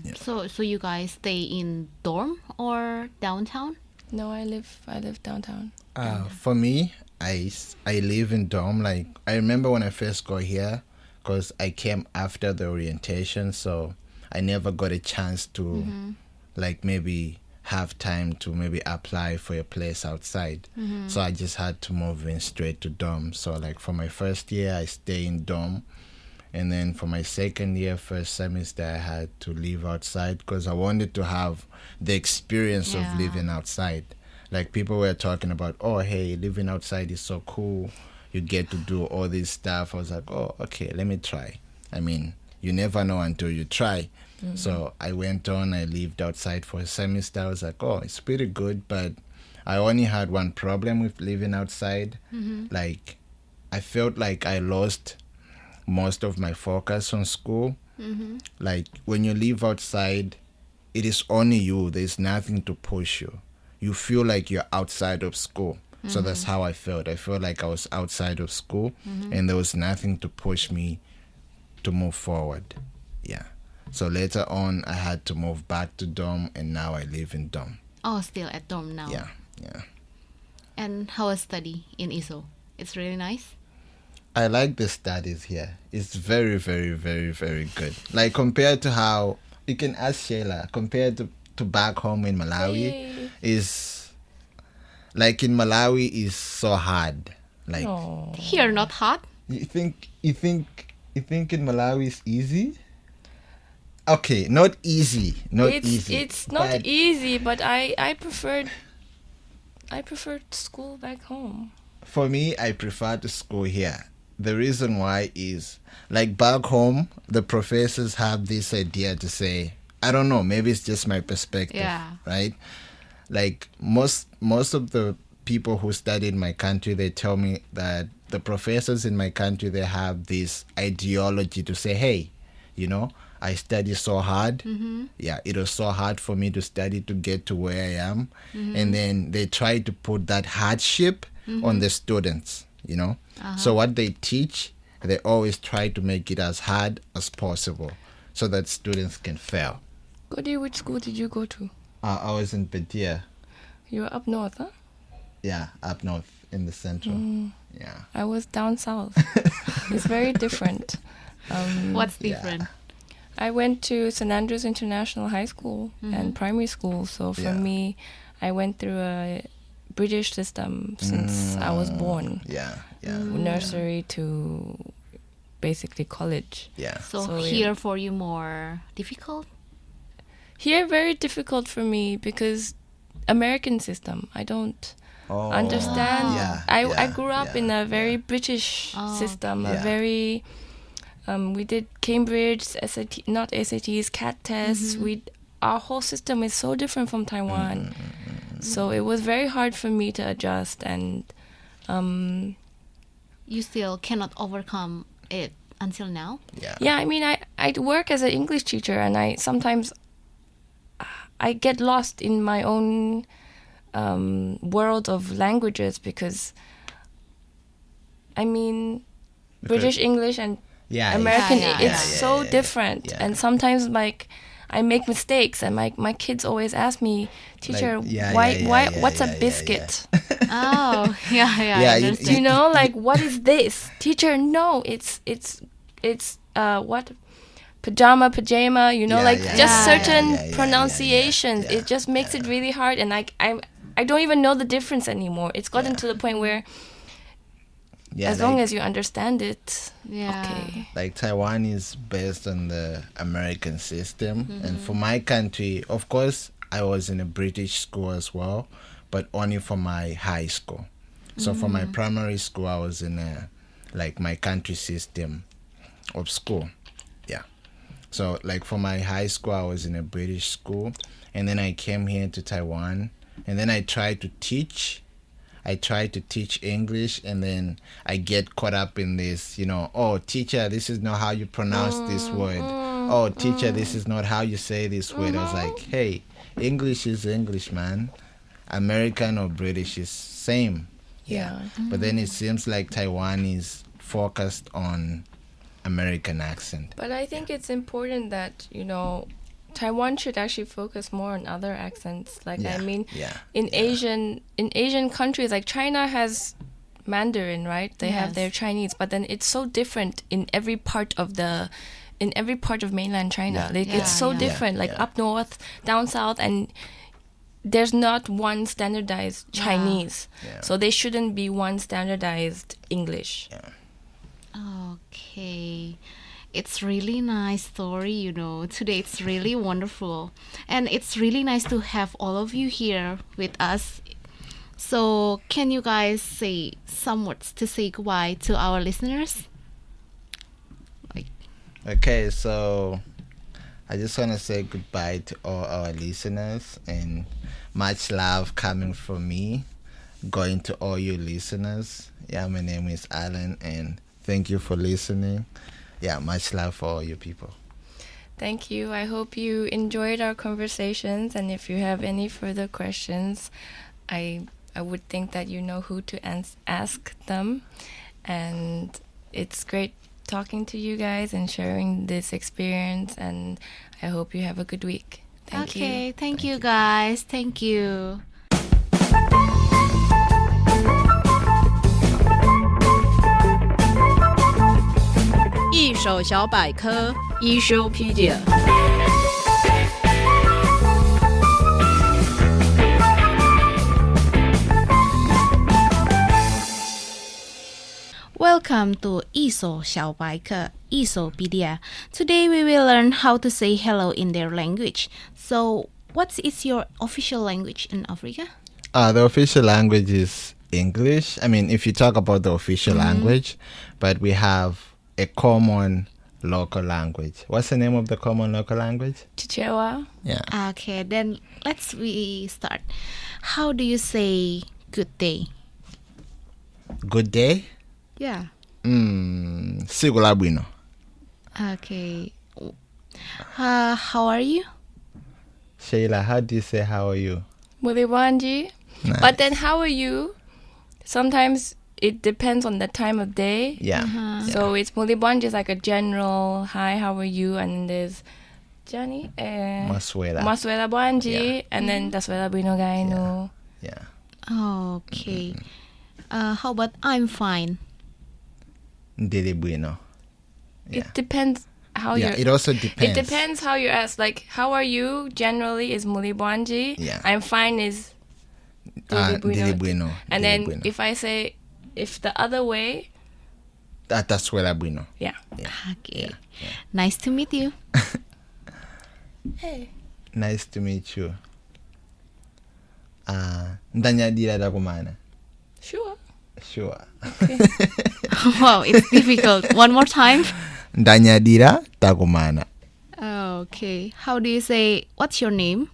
Speaker 9: Yeah.
Speaker 6: So you guys stay in dorm or downtown?
Speaker 10: No, I live downtown.
Speaker 9: For me, I live in dorm. Like, I remember when I first got here, because I came after the orientation, so I never got a chance to like maybe have time to maybe apply for a place outside. So I just had to move in straight to dorm. So like for my first year, I stay in dorm. And then for my second year, first semester, I had to live outside because I wanted to have the experience of living outside. Like, people were talking about, oh, hey, living outside is so cool. You get to do all this stuff. I was like, oh, okay, let me try. I mean, you never know until you try. So I went on, I lived outside for a semester. I was like, oh, it's pretty good. But I only had one problem with living outside. Like, I felt like I lost most of my focus on school. Like, when you live outside, it is only you. There's nothing to push you. You feel like you're outside of school. So that's how I felt. I felt like I was outside of school, and there was nothing to push me to move forward. Yeah. So later on, I had to move back to dorm, and now I live in dorm.
Speaker 6: Oh, still at dorm now.
Speaker 9: Yeah.
Speaker 6: And how was study in I-Shou? It's really nice.
Speaker 9: I like the studies here. It's very, very, very, very good. Like, compared to how, you can ask Shayla, compared to back home in Malawi, is like in Malawi is so hard. Like,
Speaker 6: Here, not hard.
Speaker 9: you think in Malawi is easy? Okay, not easy.
Speaker 10: It's not easy, but I preferred school back home.
Speaker 9: For me, I prefer to school here. The reason why is, like, back home, the professors have this idea to say, I don't know, maybe it's just my perspective, right? Like, most of the people who study in my country, they tell me that the professors in my country, they have this ideology to say, hey, you know, I study so hard. Yeah, it was so hard for me to study to get to where I am. And then they try to put that hardship on the students, you know. So what they teach, they always try to make it as hard as possible so that students can fail.
Speaker 10: Cody, which school did you go to?
Speaker 9: I was in Betia.
Speaker 10: You were up north, huh?
Speaker 9: Yeah, up north in the central. Yeah.
Speaker 10: I was down south. It's very different.
Speaker 6: What's different?
Speaker 10: I went to St. Andrews International High School and primary school. So for me, I went through a British system since I was born. Nursery to basically college.
Speaker 6: So here for you more difficult?
Speaker 10: Here very difficult for me because American system. I don't understand. I grew up in a very British system. A very we did Cambridge, SAT, not SATs, CAT tests. Our whole system is so different from Taiwan. So it was very hard for me to adjust, and
Speaker 6: you still cannot overcome it until now?
Speaker 10: Yeah, I mean, I work as an English teacher, and I sometimes I get lost in my own world of languages because, I mean, British English and American, it's so different. And sometimes, like, I make mistakes, and my kids always ask me, teacher, why what's a biscuit?
Speaker 6: Oh, I understand.
Speaker 10: You know, like, what is this? Teacher, no, it's what? pajama, you know, just certain
Speaker 9: yeah,
Speaker 10: pronunciations.
Speaker 9: yeah.
Speaker 10: It just makes it really hard, and I don't even know the difference anymore. It's gotten to the point where as long as you understand it, okay.
Speaker 9: Like Taiwan is based on the American system, and for my country, of course, I was in a British school as well, but only for my high school. So for my primary school, I was in my country system of school. Yeah. So like for my high school, I was in a British school, and then I came here to Taiwan, and then I tried to teach English, and then I get caught up in this, oh, teacher, this is not how you pronounce this word. Oh, teacher, this is not how you say this word. I was like, hey, English is English, man. American or British is same. Yeah. But then it seems like Taiwan is focused on American accent.
Speaker 10: But I think it's important that, Taiwan should actually focus more on other accents. In Asian countries, like China has Mandarin, right? They have their Chinese, but then it's so different in every part of mainland China. It's so different, up north, down south, and there's not one standardized Chinese. So there shouldn't be one standardized English.
Speaker 6: Okay. It's really nice story, Today it's really wonderful. And it's really nice to have all of you here with us. So can you guys say some words to say goodbye to our listeners?
Speaker 9: Okay, so I just want to say goodbye to all our listeners, and much love coming from me, going to all you listeners. Yeah, my name is Alan, and thank you for listening. Yeah, much love for all you people.
Speaker 10: Thank you. I hope you enjoyed our conversations, and if you have any further questions, I would think that you know who to ask them. And it's great talking to you guys and sharing this experience, and I hope you have a good week. Thank you.
Speaker 6: Okay, thank you guys. Thank you.
Speaker 2: I-Shou 小百科 I-Shoupedia。Welcome
Speaker 6: to I-Shou 小百科 I-Shoupedia. Today we will learn how to say hello in their language. So, what is your official language in Africa?
Speaker 9: The official language is English. I mean, if you talk about the official language, but we have a common local language. What's the name of the common local language?
Speaker 10: Chichewa.
Speaker 9: Yeah.
Speaker 6: Okay, then let's start. How do you say good day?
Speaker 9: Good day?
Speaker 6: Yeah.
Speaker 9: Sigula bueno.
Speaker 6: Okay. How are you?
Speaker 9: Sheila, how do you say how are you?
Speaker 10: Muliwanji.
Speaker 9: Nice.
Speaker 10: But then how are you? Sometimes it depends on the time of day.
Speaker 9: Yeah.
Speaker 10: So it's Muliwanji is like a general, hi, how are you? And there's Johnny.
Speaker 9: Maswela.
Speaker 10: Maswela Bwanji. And then Daswela Bueno Gainu.
Speaker 9: Yeah.
Speaker 6: Okay. How about I'm fine?
Speaker 9: Ndili bueno. Yeah.
Speaker 10: It depends how you're...
Speaker 9: it also depends.
Speaker 10: It depends how you ask. Like, how are you? Generally is Mulibwanji.
Speaker 9: Yeah.
Speaker 10: I'm fine is Ndili
Speaker 9: bueno.
Speaker 10: And
Speaker 9: Ndili
Speaker 10: then
Speaker 9: bueno.
Speaker 10: if I say, if the other way...
Speaker 9: That's Wela bueno.
Speaker 10: Yeah.
Speaker 6: Okay. Nice to meet you.
Speaker 10: Hey.
Speaker 9: Nice to meet you. Ndanya dira dakumana.
Speaker 10: Sure.
Speaker 6: Okay. Wow, it's difficult. One more time.
Speaker 9: Ndanya dira dakumana.
Speaker 6: Okay. How do you say, what's your name?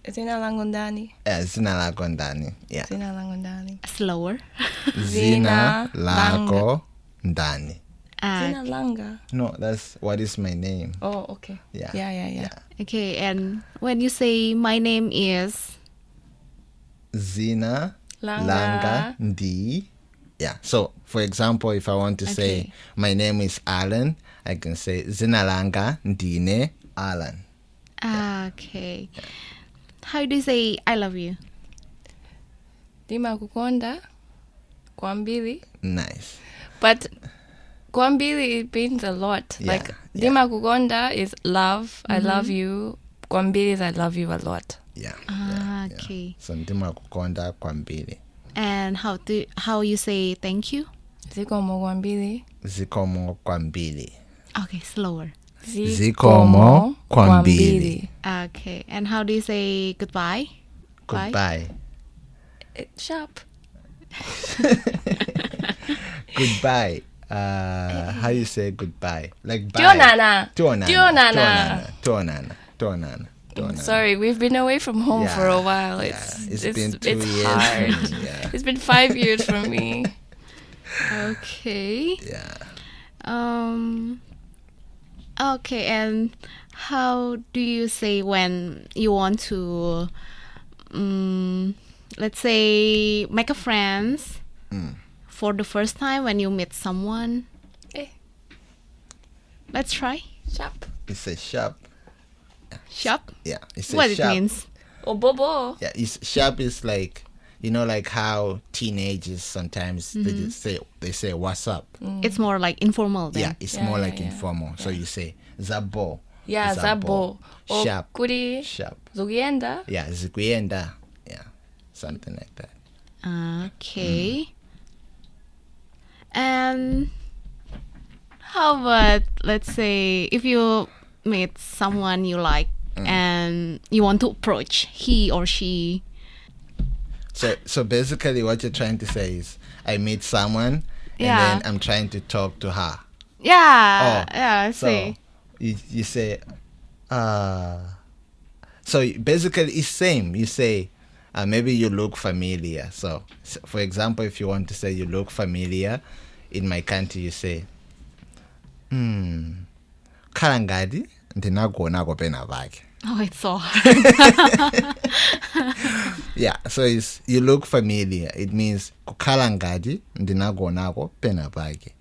Speaker 10: Zina Langondani.
Speaker 9: Zina Langondani. Yeah.
Speaker 10: Zina Langondani.
Speaker 6: Slower.
Speaker 9: Zina Langondani.
Speaker 10: Zina Langa.
Speaker 9: No, that's what is my name.
Speaker 10: Oh, okay.
Speaker 9: Yeah.
Speaker 6: Okay, and when you say my name is...
Speaker 9: Zina Langa Ndi. Yeah. So, for example, if I want to say my name is Alan, I can say Zina Langa Ndine Alan.
Speaker 6: Okay. How do you say I love you?
Speaker 10: Dima kukonda kwambili.
Speaker 9: Nice.
Speaker 10: But Gwambili means a lot.
Speaker 9: Yeah,
Speaker 10: Like
Speaker 9: yeah.
Speaker 10: Dima Kugonda is love. I love you. Gwambili is I love you a lot.
Speaker 9: Yeah.
Speaker 6: Ah,
Speaker 9: yeah,
Speaker 6: okay.
Speaker 9: Yeah. So ndima kukonda kwambili.
Speaker 6: And how you say thank you?
Speaker 10: Zikomo Gwambili.
Speaker 9: Zikomo kwambili.
Speaker 6: Okay, slower.
Speaker 9: Zikomo kwambili.
Speaker 6: Okay. And how do you say goodbye?
Speaker 9: Goodbye.
Speaker 10: Sharp.
Speaker 9: Goodbye. How you say goodbye? Like bye.
Speaker 10: Dionana.
Speaker 9: Tuonana.
Speaker 10: Sorry, we've been away from home for a while.
Speaker 9: It's been 2 years.
Speaker 10: hard.
Speaker 9: Yeah.
Speaker 10: It's been 5 years for me.
Speaker 6: Okay.
Speaker 9: Yeah.
Speaker 6: Okay, and how do you say when you want to, let's say, make a friends for the first time when you meet someone? Let's try.
Speaker 10: Sharp.
Speaker 9: It's a sharp.
Speaker 6: Shop?
Speaker 9: Yeah. It's a
Speaker 6: What
Speaker 9: sharp.
Speaker 6: it means?
Speaker 10: Obobo.
Speaker 9: Yeah. It's sharp is like, you know, like how teenagers sometimes they just say what's up.
Speaker 6: It's more like informal then.
Speaker 9: Yeah, it's more like informal. So you say zabo.
Speaker 10: Yeah, zabo. Or
Speaker 9: Sharp.
Speaker 10: kuri.
Speaker 9: Sharp.
Speaker 10: Zogienda.
Speaker 9: Yeah, zikuenda. Yeah, something like that.
Speaker 6: Okay. And how about, let's say, if you meet someone you like and you want to approach he or she?
Speaker 9: So basically what you're trying to say is I meet someone and then I'm trying to talk to her.
Speaker 6: Yeah. Yeah, I
Speaker 9: So
Speaker 6: see.
Speaker 9: you say, so basically it's same. You say, maybe you look familiar. So for example, if you want to say you look familiar, in my country you say, Kalangadi, ndinagona pena vake.
Speaker 6: Oh, it's so hard.
Speaker 9: Yeah, so it's you look familiar. It means kukalangadi ndinagona pena vake.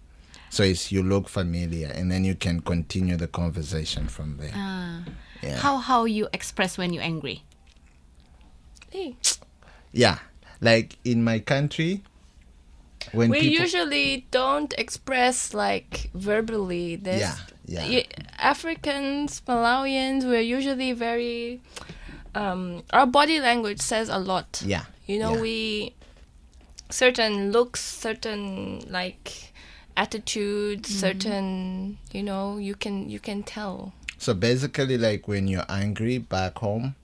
Speaker 9: So it's you look familiar, and then you can continue the conversation from there. Yeah.
Speaker 6: How you express when you're angry?
Speaker 9: Yeah, like in my country, when
Speaker 10: We
Speaker 9: people
Speaker 10: usually don't express like verbally.
Speaker 9: Yeah.
Speaker 10: Africans, Malawians, we're usually very. Our body language says a lot.
Speaker 9: Yeah.
Speaker 10: You know,
Speaker 9: yeah.
Speaker 10: we certain looks, certain like attitudes, certain you can tell.
Speaker 9: So basically, like when you're angry back home,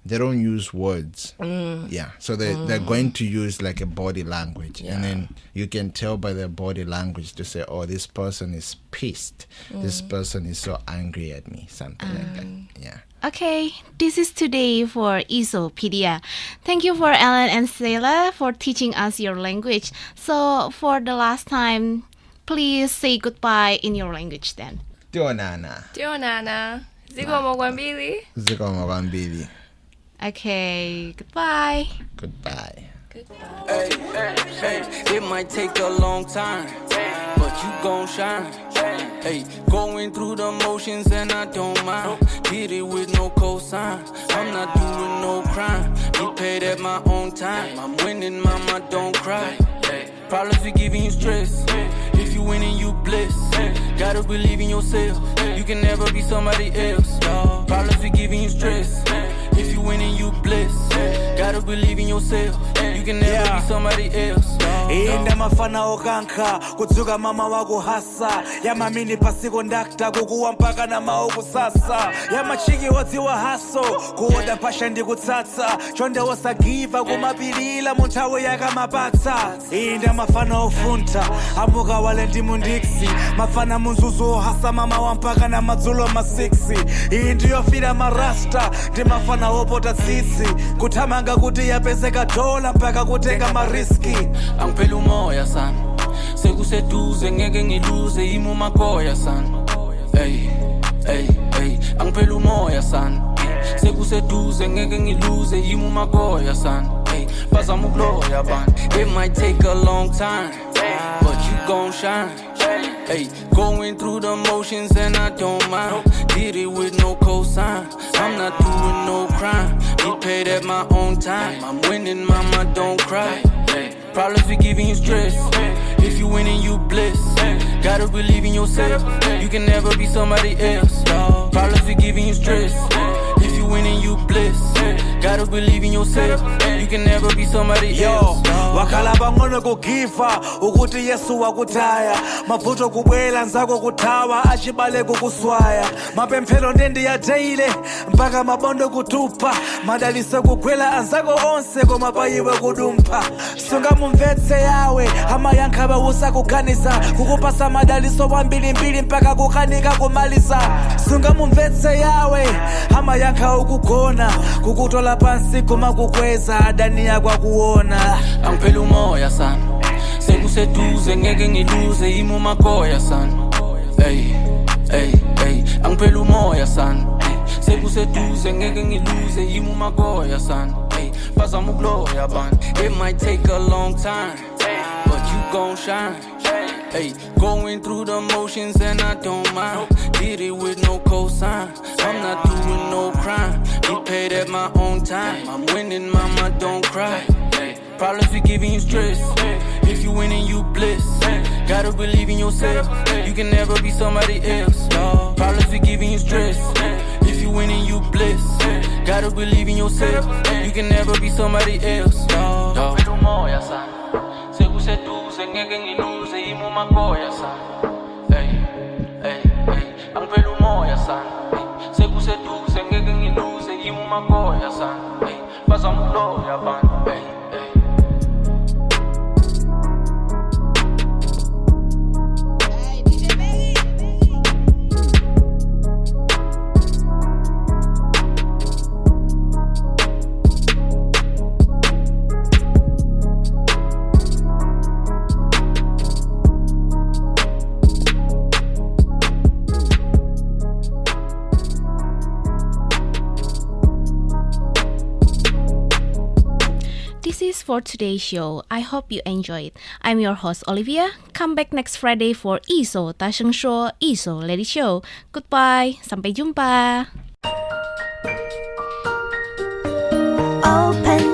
Speaker 9: they don't use words. Yeah. So they're going to use like a body language. And then you can tell by their body language to say, oh, this person is pissed. This person is so angry at me. Something like that. Yeah.
Speaker 6: Okay, this is today for Isopedia. Thank you for Ellen and Sela for teaching us your language. So for the last time, please say goodbye in your language then.
Speaker 9: Tionana.
Speaker 10: Tionana. Zikomo Gwambili.
Speaker 9: Zikomo Gwambili.
Speaker 6: Okay, goodbye.
Speaker 9: Goodbye.
Speaker 3: Hey, it might take a long time, but you gon' shine. Hey, going through the motions and I don't mind. Did it with no cosign. I'm not doing no crime. Get paid at my own time. I'm winning, mama, don't cry. Problems be giving you stress. If you winning, you bliss. Gotta believe in yourself. You can never be somebody else. Problems be giving you stress. If you winning, you bliss. Gotta believe in yourself. You can never be somebody else.
Speaker 11: Inda mafana okanka kudzuka mama wako hasa yamamini pasiko ndakta kukuwa mpaka na maoku sasa yamachiki wadziwa haso kuoda pasha ndi kutsatsa chonde wosagiva kumapilila munthawi yakamapatsa inda mafana ofunta amuka wale ndi mundiksi mafana munzuzu hasa mama wa mpaka na madzulo masiksi iyi ndiyofira marasta ndi mafana opota tsitsi kuthamanga kuti yapezeka dola mpaka kutenga mariski
Speaker 3: Angiphelele umoya sana sekuseduze ngeke ngiluze imo makoya sana hey angiphelele umoya sana sekuseduze ngeke ngiluze imo makoya sana hey bazama ukuloya bani. It might take a long time but you gon' shine. Hey, going through the motions and I don't mind. Did it with no cosign. I'm not doing no crime. Get paid at my own time. I'm winning, mama, don't cry. Problems be giving you stress. If you winning, you bliss. Gotta believe in yourself. You can never be somebody else. Problems be giving you stress. If you winning, you bliss. Gotta believe in yourself. You can never be somebody else.
Speaker 11: wakhala pang'ono kugiva ukuthi yesu wakutaya mavuto kubwela nzako kuthawa achibale kukuswaya mapemphero ndendiyadeyile mpaka mabondo kutupa madaliso kugwela anzako onse koma payiwe kudumpha sungamumvetse yawe amayankha bawusa kuganisa kukupasa madaliso wambilimbili mpaka kukanika kumalisa sungamumvetse yawe amayankha ukugona kukutola pansi koma kukweza adani yakwakuona
Speaker 3: Angphela umoya sana sekuseduze ngeke ngiluze imo magoya sana hey angphela umoya sana sekuseduze ngeke ngiluze imo magoya sana hey bazama ukuloya bani it might take a long time but you gon' shine hey going through the motions and I don't mind did it with no cosign I'm not doing no crime get paid at my own time I'm winning mama don't cry Problems be giving you stress. If you winning, you bliss. Gotta believe in yourself. You can never be somebody else. Problems be giving you stress. If you winning, you bliss. Gotta believe in yourself. You can never be somebody else. Angphela umoya sana sekuseduze ngeke ngiluze imo magoya sana angphela umoya sana sekuseduze ngeke ngiluze imo magoya sana bazama ukuloya abantu
Speaker 6: This is for today's show. I hope you enjoyed. I'm your host Olivia. Come back next Friday for I-Shou I-Shou Let Show. Goodbye. Sampai jumpa.
Speaker 5: Open